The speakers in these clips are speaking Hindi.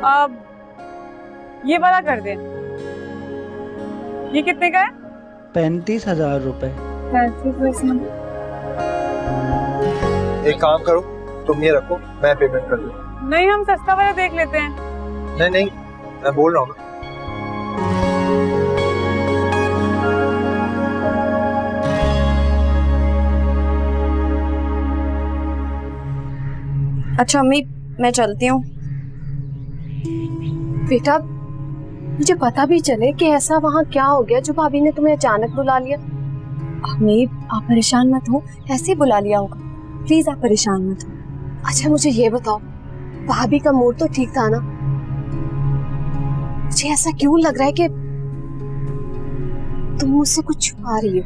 अब ये वाला कर दे। ये कितने का है? 35,000 रुपए। 35,000। एक काम करो, तुम ये रखो, मैं पेमेंट कर दूँ। नहीं, हम सस्ता वाला देख लेते हैं। नहीं नहीं, मैं बोल रहा हूँ ना। अच्छा अम्मी, मैं चलती हूँ। बेटा, मुझे पता भी चले कि ऐसा वहाँ क्या हो गया जो भाभी ने तुम्हें अचानक बुला लिया। अम्मी आप परेशान मत हो, ऐसे ही बुला लिया होगा, प्लीज आप परेशान मत हो। अच्छा मुझे ये बताओ, भाभी का मूड तो ठीक था ना? मुझे ऐसा क्यों लग रहा है कि तुम मुझसे कुछ छुपा रही हो।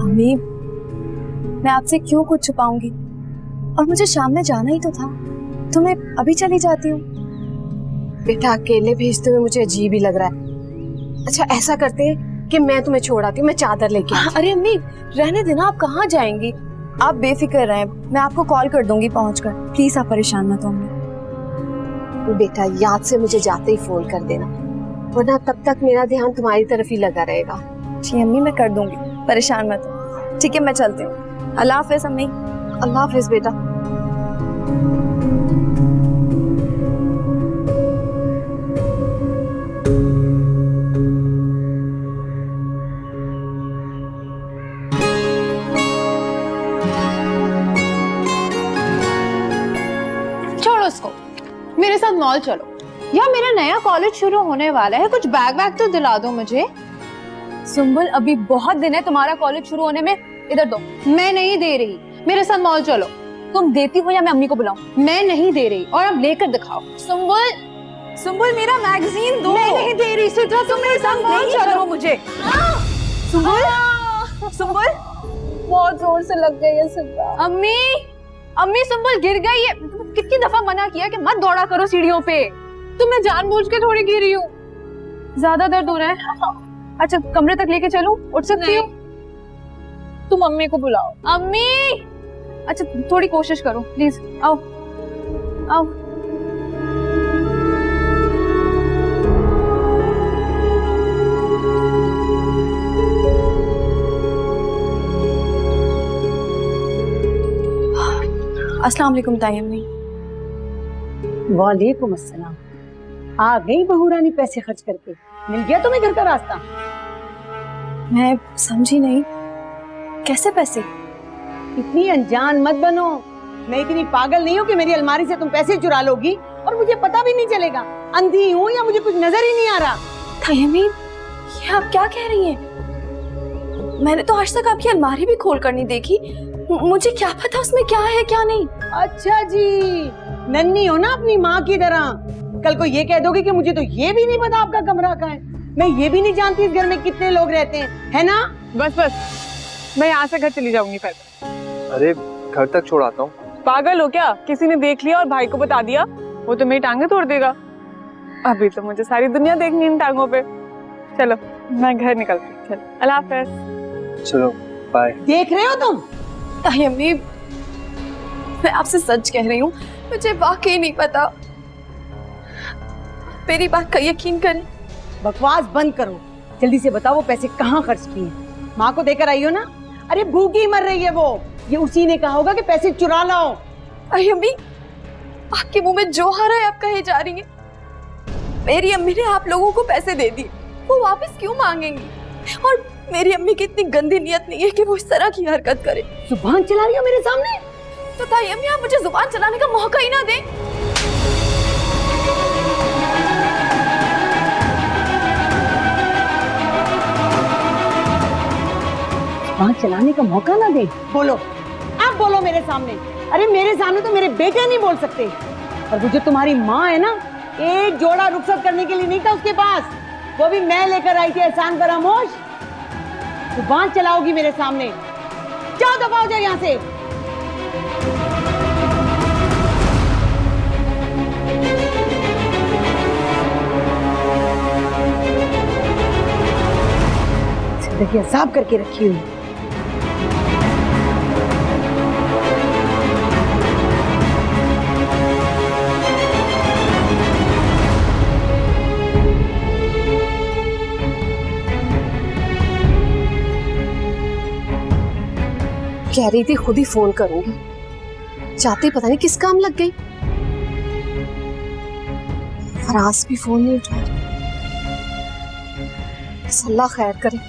अम्मी मैं आपसे क्यों कुछ छुपाऊंगी, और मुझे शाम में जाना ही तो था, तो मैं अभी चली जाती हूँ। बेटा अकेले भेजते हुए मुझे अजीब ही लग रहा है। अच्छा ऐसा करते हैं कि मैं तुम्हें छोड़ आती हूँ, मैं चादर लेके आती हूँ। अरे अम्मी रहने देना, आप कहाँ जाएंगी, आप बेफिक्र रहें, मैं आपको कॉल कर दूंगी पहुंचकर, प्लीज आप परेशान मत हो अम्मी। बेटा याद से मुझे जाते ही फोन कर देना, वरना तब तक मेरा ध्यान तुम्हारी तरफ ही लगा रहेगा। जी अम्मी मैं कर दूंगी, परेशान मत हो। ठीक है मैं चलती हूँ, अल्लाह हाफिज अम्मी। अल्लाह हाफिज बेटा। छोड़ो उसको, मेरे साथ मॉल चलो, या मेरा नया कॉलेज शुरू होने वाला है, कुछ बैग तो दिला दो मुझे। सुंबुल अभी बहुत दिन है तुम्हारा कॉलेज शुरू होने में, इधर दो। मैं नहीं दे रही, मेरे साथ मॉल चलो। तुम देती हो या मैं अम्मी को बुलाऊं? मैं नहीं दे रही, और अब लेकर दिखाओ। सुंबुल, सुंबुल मेरा मैगजीन दो। मैं नहीं दे रही, सिद्रा तुम मेरे साथ मॉल चलो। मुझे सुंबुल, सुंबुल बहुत जोर से लग गई है सिद्रा। अम्मी, अम्मी सुंबुल गिर गई है, कितनी दफा मना किया कि मत दौड़ा करो सीढ़ियों पे। तुम मैं जानबूझ के थोड़ी गिरी हूँ। ज्यादा दर्द हो रहा है? अच्छा कमरे तक लेके चलूं, उठ सकती हो? तुम अम्मी को बुलाओ। अम्मी, अच्छा थोड़ी कोशिश करो प्लीज, आओ आओ। अस्सलाम वालेकुम ताई अम्मी। वालेकुम अस्सलाम। आ गई बहू रानी पैसे खर्च करके, मिल गया तुम्हें घर का रास्ता? मैं समझी नहीं, कैसे पैसे? इतनी अनजान मत बनो, मैं इतनी पागल नहीं हूँ कि मेरी अलमारी से तुम पैसे चुरा लोगी और मुझे पता भी नहीं चलेगा। अंधी हूँ या मुझे कुछ नजर ही नहीं आ रहा? ताई अम्मी ये आप क्या कह रही हैं? मैंने तो आज तक आपकी अलमारी भी खोल कर नहीं देखी, मुझे क्या पता उसमें क्या है क्या नहीं। अच्छा जी, नन्ही हो ना अपनी माँ की तरह, कल को ये कह दोगे कि मुझे तो ये भी नहीं पता आपका कमरा कहाँ है, मैं ये भी नहीं जानती इस घर में कितने लोग रहते हैं, है ना? बस बस, मैं यहाँ से घर चली जाऊंगी फिर। अरे घर तक छोड़ाता हूँ। पागल हो क्या? किसी ने देख लिया और भाई को बता दिया, वो तो मेरी टांगे तोड़ देगा। अभी तो मुझे सारी दुनिया देखनी इन टांगों पे। चलो मैं घर निकलती हूँ, चलो अल्लाह हाफिज। चलो बाय। देख रहे हो तुम? ताई अम्मी मैं आपसे सच कह रही हूँ, मुझे वाकई नहीं पता, मेरी बात का यकीन करें। बकवास बंद करो, जल्दी से बताओ वो पैसे कहाँ खर्च किए? माँ को देकर आई हो ना? अरे भूखी मर रही है वो, ये उसी ने कहा होगा कि पैसे चुरा लाओ। अरे अम्मी आपके मुंह में जो आ रहा है आप कहे जा रही हैं। मेरी अम्मी ने आप लोगों को पैसे दे दिए, वो वापस क्यों मांगेंगी? और मेरी अम्मी की इतनी गंदी नियत नहीं है कि वो इस तरह की हरकत करे। जुबान चला रही हो मेरे सामने? तो ताई अम्मी आप मुझे जुबान चलाने का मौका ही ना दें। जुबान चलाने का मौका ना दे? बोलो, आप बोलो मेरे सामने। अरे मेरे सामने तो मेरे बेटे नहीं बोल सकते, और वो जो तुम्हारी माँ है ना, एक जोड़ा रुखसत करने के लिए नहीं था उसके पास, वो भी मैं लेकर आई थी एहसान फरामोश। जुबान चलाओगी मेरे सामने? जाओ दबाओ जाओ यहाँ से। जिंदगी अजाब करके रखी हुई। कह रही थी खुद ही फोन करूंगी, चाहते पता नहीं किस काम लग गई। फराज भी फोन नहीं उठा रही। अल्लाह खैर करे।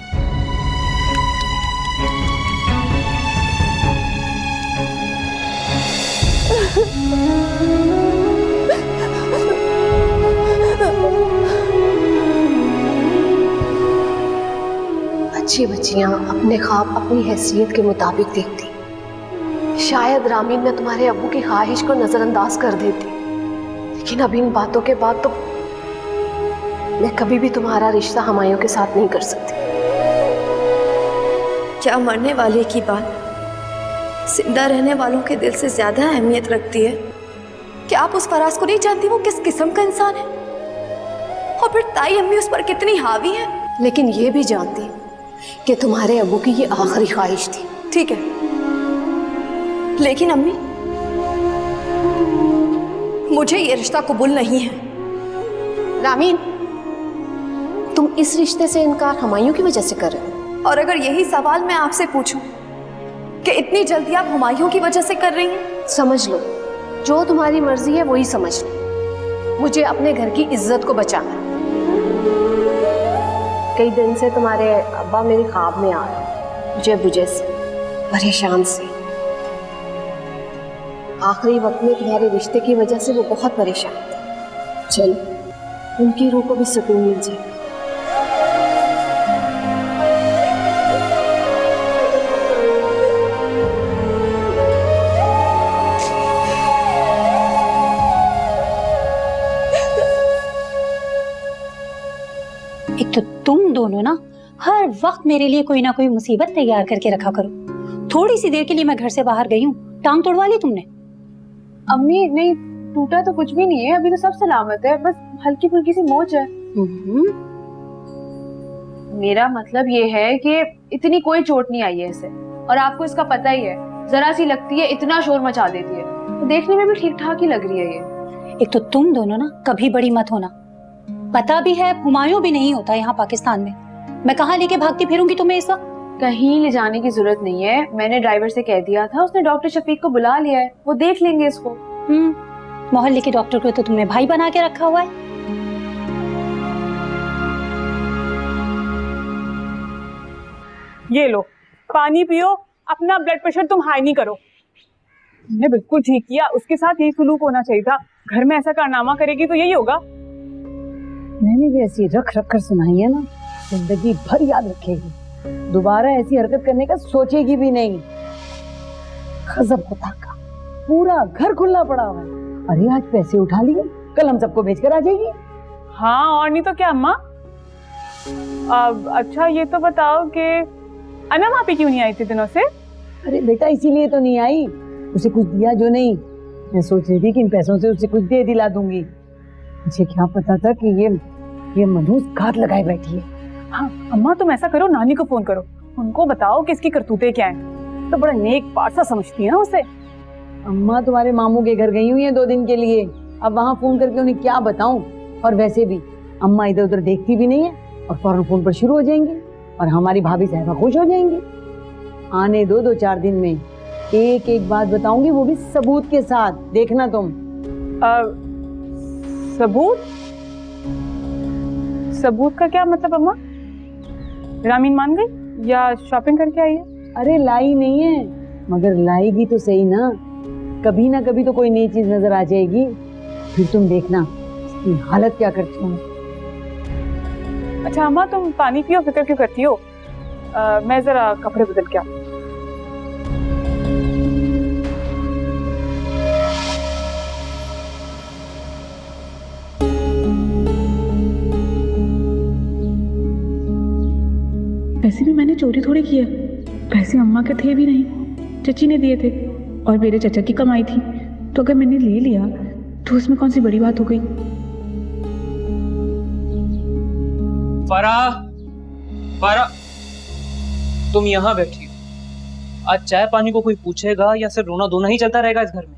अच्छी बच्चियां अपने ख्वाब अपनी हैसियत के मुताबिक देखती। शायद रामीन मैं तुम्हारे अब्बू की ख्वाहिश को नजरअंदाज कर देती, लेकिन अब इन बातों के बाद तो मैं कभी भी तुम्हारा रिश्ता हुमायूं के साथ नहीं कर सकती। क्या मरने वाले की बात जिंदा रहने वालों के दिल से ज्यादा अहमियत रखती है? क्या आप उस फराज को नहीं जानती वो किस किस्म का इंसान है? और फिर ताई अम्मी उस पर कितनी हावी है। लेकिन ये भी जानती कि तुम्हारे अब्बू की ये आखिरी ख्वाहिश थी। ठीक है, लेकिन अम्मी मुझे ये रिश्ता कबूल नहीं है। रामीन, तुम इस रिश्ते से इनकार हुमायूं की वजह से कर रहे हो? और अगर यही सवाल मैं आपसे पूछूं कि इतनी जल्दी आप हुमायूं की वजह से कर रही हैं? समझ लो, जो तुम्हारी मर्जी है वही समझ लो। मुझे अपने घर की इज्जत को बचाना है। कई दिन से तुम्हारे अब्बा मेरे ख्वाब में आ रहे, मुझे बुझे से परेशान से। आखिरी वक्त में तुम्हारे रिश्ते की वजह से वो बहुत परेशान थे। चलो उनकी रूह को भी सुकून मिल जाए। एक तो तुम दोनों ना हर वक्त मेरे लिए कोई ना कोई मुसीबत तैयार करके रखा करो। थोड़ी सी देर के लिए मैं घर से बाहर गई हूँ, टांग तोड़वा ली तुमने? अम्मी नहीं, टूटा तो कुछ भी नहीं है, अभी तो सब सलामत है, बस हल्की फुल्की सी मोच है। मेरा मतलब ये है कि इतनी कोई चोट नहीं आई है इसे, और आपको इसका पता ही है, जरा सी लगती है इतना शोर मचा देती है। तो देखने में भी ठीक ठाक ही लग रही है ये। एक तो तुम दोनों ना कभी बड़ी मत होना। पता भी है हुमायूं भी नहीं होता यहाँ पाकिस्तान में। मैं कहाँ लेके भागती फिरूंगी तुम्हें इस वक्त? कहीं ले जाने की जरूरत नहीं है, मैंने ड्राइवर से कह दिया था, उसने डॉक्टर शफीक को बुला लिया है, वो देख लेंगे इसको। मोहल्ले के डॉक्टर को तो तुमने भाई बना के रखा हुआ है। ये लो पानी पियो, अपना ब्लड प्रेशर तुम हाई नहीं करो। तुमने बिल्कुल ठीक किया, उसके साथ यही सुलूक होना चाहिए था। घर में ऐसा कारनामा करेगी तो यही होगा। मैंने भी ऐसी रख रख कर सुनाई है ना, जिंदगी भर याद रखेगी। दोबारा ऐसी हरकत करने का सोचेगी भी नहीं। गजब होता का, पूरा घर खुला पड़ा हुआ है। अरे आज पैसे उठा लिए, कल हम सबको भेजकर आ जाएगी। हाँ और नहीं तो क्या अम्मा। अच्छा ये तो बताओ कि अना भाभी क्यों नहीं आई थी दिनों से? अरे बेटा इसीलिए तो नहीं आई, उसे कुछ दिया जो नहीं। मैं सोच रही थी कि इन पैसों से उसे कुछ दे दिला दूंगी। मुझे क्या पता था कि ये मनहूस घात लगाए बैठी है। हाँ अम्मा तुम ऐसा करो, नानी को फोन करो, उनको बताओ कि इसकी करतूतें क्या हैं। तो बड़ा नेक पारसा समझती है ना उसे। अम्मा तुम्हारे मामू के घर गई हुई है 2 दिन के लिए, अब वहाँ फोन करके उन्हें क्या बताऊं। और वैसे भी अम्मा इधर उधर देखती भी नहीं है और फौरन फोन पर शुरू हो जाएंगी और हमारी भाभी साहिबा खुश हो जाएंगी। आने दो 2-4 दिन में एक एक बात बताऊंगी, वो भी सबूत के साथ, देखना तुम। सबूत? सबूत का क्या मतलब अम्मा? रामीन मान गई या शॉपिंग करके आई है? अरे लाई नहीं है, मगर लाएगी तो सही ना। कभी ना कभी तो कोई नई चीज नजर आ जाएगी, फिर तुम देखना इसकी हालत क्या करती हूँ। अच्छा अम्मा तुम पानी पियो, फिक्र क्यों करती हो? मैं जरा कपड़े बदल के आती हूँ। पैसे भी मैंने चोरी थोड़ी किए, पैसे अम्मा के थे भी नहीं, चची ने दिए थे और मेरे चचा की कमाई थी। तो अगर मैंने ले लिया तो उसमें कौन सी बड़ी बात हो गई? फरा, तुम यहाँ बैठी हो। आज चाय पानी को कोई पूछेगा या सिर्फ रोना धोना ही चलता रहेगा इस घर में?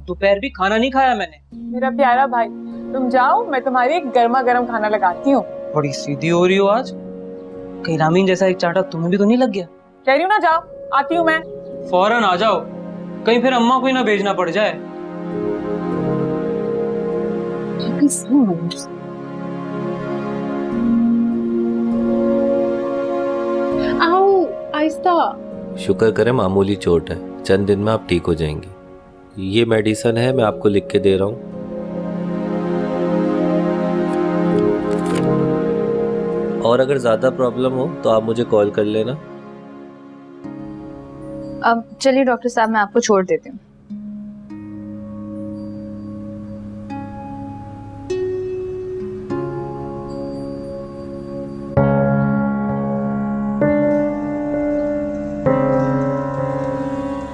दोपहर भी खाना नहीं खाया मैंने। मेरा प्यारा भाई तुम जाओ, मैं तुम्हारे गर्मा गर्म खाना लगाती हूँ। बड़ी सीधी हो रही हो आज। कहीं रामीन जैसा एक चांटा तुम्हें भी तो नहीं लग गया? कह रही हूँ ना जाओ, आती हूँ मैं। फौरन आ जाओ, कहीं फिर अम्मा को ही ना भेजना पड़ जाए। आओ आहिस्ता। शुक्र करें मामूली चोट है, चंद दिन में आप ठीक हो जाएंगी। ये मेडिसिन है, मैं आपको लिख के दे रहा हूँ। और अगर ज्यादा प्रॉब्लम हो तो आप मुझे कॉल कर लेना। अब चलिए डॉक्टर साहब, मैं आपको छोड़ देती हूँ।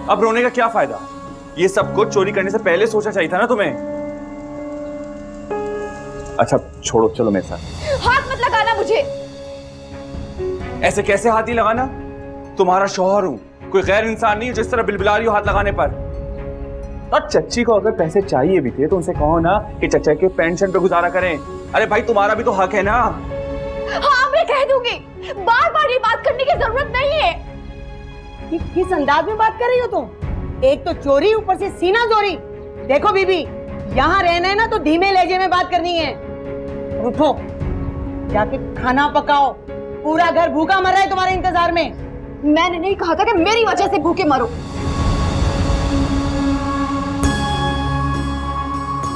अब रोने का क्या फायदा? ये सब कुछ चोरी करने से पहले सोचना चाहिए था ना तुम्हें। अच्छा छोड़ो, चलो मेरे साथ। हाथ मत लगाना मुझे। ऐसे कैसे हाथ ही लगाना? तुम्हारा शौहर हूं, कोई गैर इंसान नहीं जिस तरह बिलबिला रही हो हाथ लगाने पर। और चच्ची को अगर पैसे चाहिए भी थे तो उनसे कहो ना कि चचा के पेंशन पे गुजारा करें। अरे भाई तुम्हारा भी तो हक है ना। हाँ मैं कह दूंगी, बार बार ये बात करने की जरूरत नहीं है। किस अंदाज में बात कर रही हो तुम? एक तो चोरी, ऊपर से सीना चोरी। देखो बीबी, यहाँ रहना है ना तो धीमे लहजे में बात करनी है। उठो, जाके खाना पकाओ, पूरा घर भूखा मर रहा है तुम्हारे इंतजार में। मैंने नहीं कहा था कि मेरी वजह से भूखे मरो।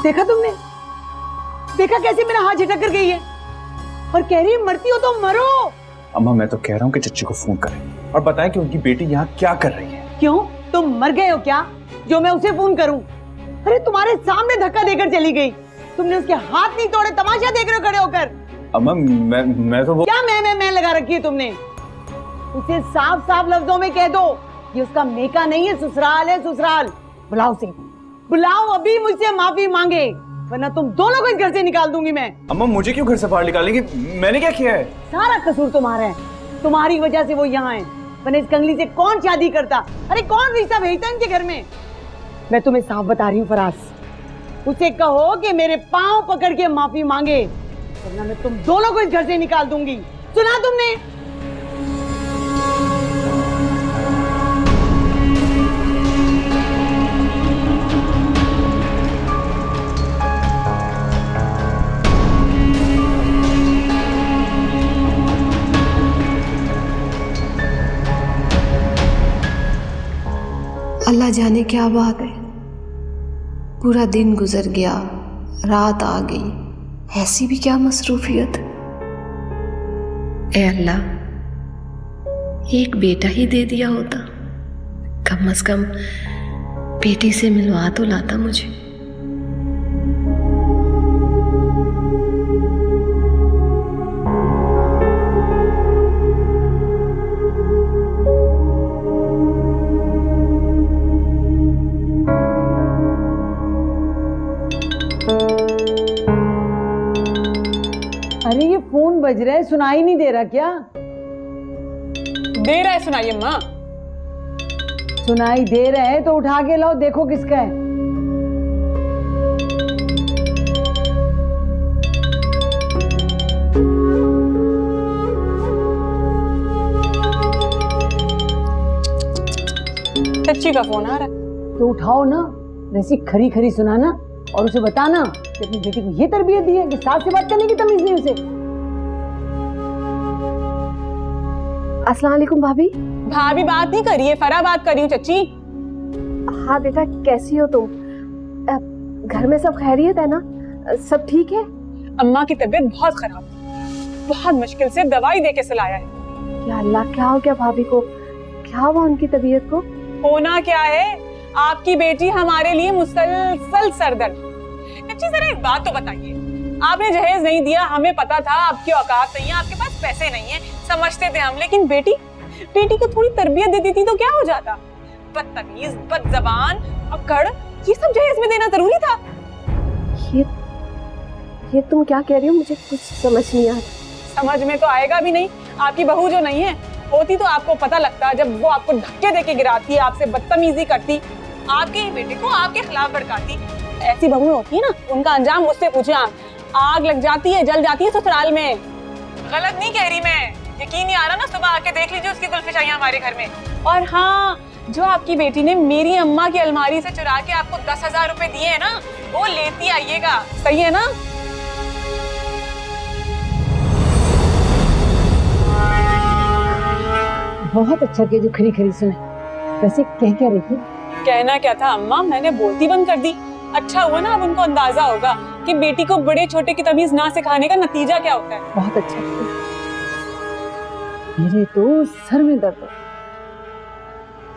देखा तुमने? देखा कैसे मेरा हाथ झटक कर गई है और कह रही है मरती हो तो मरो। अम्मा मैं तो कह रहा हूँ कि चच्ची को फोन करें और बताएं कि उनकी बेटी यहाँ क्या कर रही है। क्यों, तुम मर गए हो क्या जो मैं उसे फोन करूं? अरे तुम्हारे सामने धक्का देकर चली गई, तुमने उसके हाथ नहीं तोड़े, तमाशा देख रहे हो खड़े होकर। अम्मा मैं तो वो क्या मैं लगा रखी है तुमने? उसे साफ साफ लफ्जों में कह दो, ये उसका मेका नहीं है, ससुराल है ससुराल। बुलाओ उसे, बुलाओ, अभी मुझसे माफी मांगे, वरना तुम दोनों को इस घर से निकाल दूंगी मैं। अम्मा मुझे क्यों घर से बाहर निकालेंगी? मैंने क्या किया है? सारा कसूर तुम्हारा है, तुम्हारी वजह से वो यहाँ है, वरना इस कंगली से कौन शादी करता? अरे कौन रिश्ता भेजता इनके घर में? मैं तुम्हें साफ बता रही हूँ फराज, उसे कहो कि मेरे पांव पकड़ के माफी मांगे, वरना मैं तुम दोनों को इस घर से निकाल दूंगी। सुना तुमने? अल्लाह जाने क्या बात है, पूरा दिन गुजर गया, रात आ गई, ऐसी भी क्या मसरूफियत। ए अल्लाह, एक बेटा ही दे दिया होता, कम से कम बेटी से मिलवा तो लाता मुझे। अरे ये फोन बज रहा है, सुनाई नहीं दे रहा क्या? दे रहा है, सुनाइए माँ। सुनाई दे रहा है तो उठा के लाओ, देखो किसका है। चच्ची का फोन आ रहा है। तो उठाओ ना, वैसी खरी खरी सुनाना और उसे बताना कि अपनी बेटी को ये तरबियत दी है कि सास से बात करने की तमीज नहीं उसे। अस्सलाम वालेकुम भाभी। भाभी बात नहीं करी है, फरा बात करी हूँ चच्ची। हाँ बेटा, कैसी हो तुम? घर में सब खैरियत है ना? सब ठीक है? अम्मा की तबीयत बहुत खराब है, बहुत मुश्किल से दवाई दे के सुलाया है। या अल्लाह, क्या हो गया भाभी को? क्या हुआ उनकी तबीयत को? होना क्या है, आपकी बेटी हमारे लिए मुसलसल सरदर्द। चच्ची जरा एक बात तो बताइए, आपने जहेज नहीं दिया, हमें पता था आपकी औकात नहीं है, आपके पास पैसे नहीं है, समझते थे हम, लेकिन बेटी को थोड़ी तरबियत दे देती तो क्या हो जाता? बदतमीज, बदजबान, अकड़, ये सब जहेज में देना जरूरी था? ये तुम क्या कह रही हो? मुझे कुछ समझ नहीं आ रहा। समझ में तो आएगा भी नहीं, आपकी बहू जो नहीं है, होती तो आपको पता लगता। जब वो आपको धक्के देके गिराती है, आपसे बदतमीजी करती, आपके ही बेटे को आपके खिलाफ भड़काती, ऐसी बहुएं होती है ना, उनका अंजाम मुझसे पूछे आप। आग लग जाती है, जल जाती है ससुराल में। गलत नहीं कह रही मैं, यकीन नहीं आ रहा ना, सुबह आके देख लीजिए उसकी गुलफिशाइयां हमारे घर में। और हाँ, जो आपकी बेटी ने मेरी अम्मा की अलमारी से चुरा के आपको 10,000 रुपए दिए हैं ना, वो लेती आइएगा, सही है ना? बहुत अच्छा किया जो खरी खरी सुने। वैसे कह क्या रही थी? कहना क्या था अम्मा, मैंने बोलती बंद कर दी। अच्छा हुआ ना, अब उनको अंदाजा होगा कि बेटी को बड़े छोटे की तमीज ना सिखाने का नतीजा क्या होता है। बहुत अच्छा किया। मेरे तो सर में दर्द है।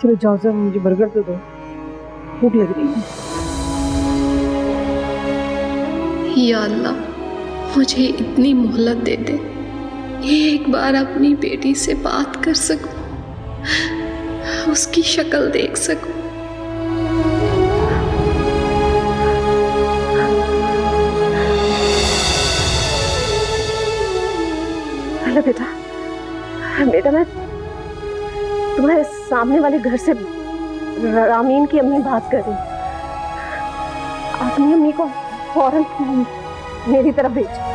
चलो जाओ जाओ, मुझे बर्गर तो दो, भूख लग रही है। या अल्लाह, मुझे इतनी मोहलत दे दे, एक बार अपनी बेटी से बात कर सकूं, उसकी शक्ल देख सकूं। हेलो बेटा, बेटा मैं तुम्हारे सामने वाले घर से रामीन की अम्मी बात कर रही हूँ। अपनी अम्मी को फौरन मेरी तरफ भेज।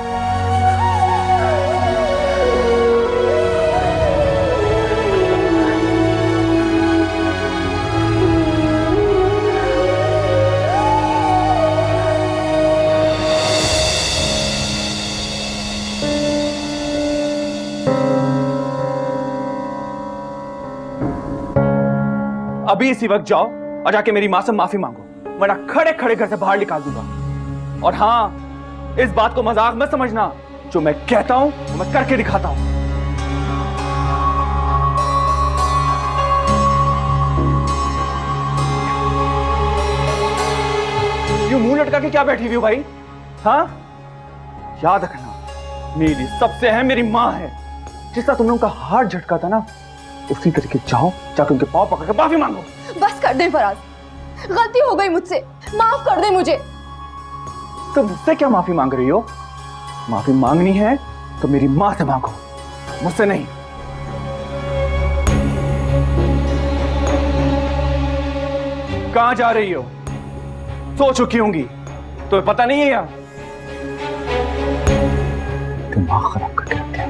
अभी इसी वक्त जाओ और जाके मेरी मां से माफी मांगो, वरना खड़े खड़े घर से बाहर निकाल दूंगा। और हाँ, इस बात को मजाक मत समझना, जो मैं कहता हूं वो मैं करके दिखाता हूं। यूं मुंह लटका के क्या बैठी हुई हो भाई? हाँ, याद रखना, मेरी सबसे अहम मेरी मां है। जिस तरह तुमने उनका हाथ झटका था ना, उसी तरीके जाओ, जाकर उनके पांव पकड़ के माफी मांगो। बस कर दे फराज, गलती हो गई मुझसे, माफ कर दे मुझे। तो मुझसे क्या माफी मांग रही हो? माफी मांगनी है तो मेरी मां से मांगो, मुझसे नहीं। कहां जा रही हो? सो चुकी होंगी, तुम्हें पता नहीं है यार? दिमाग खराब करके रखते हैं।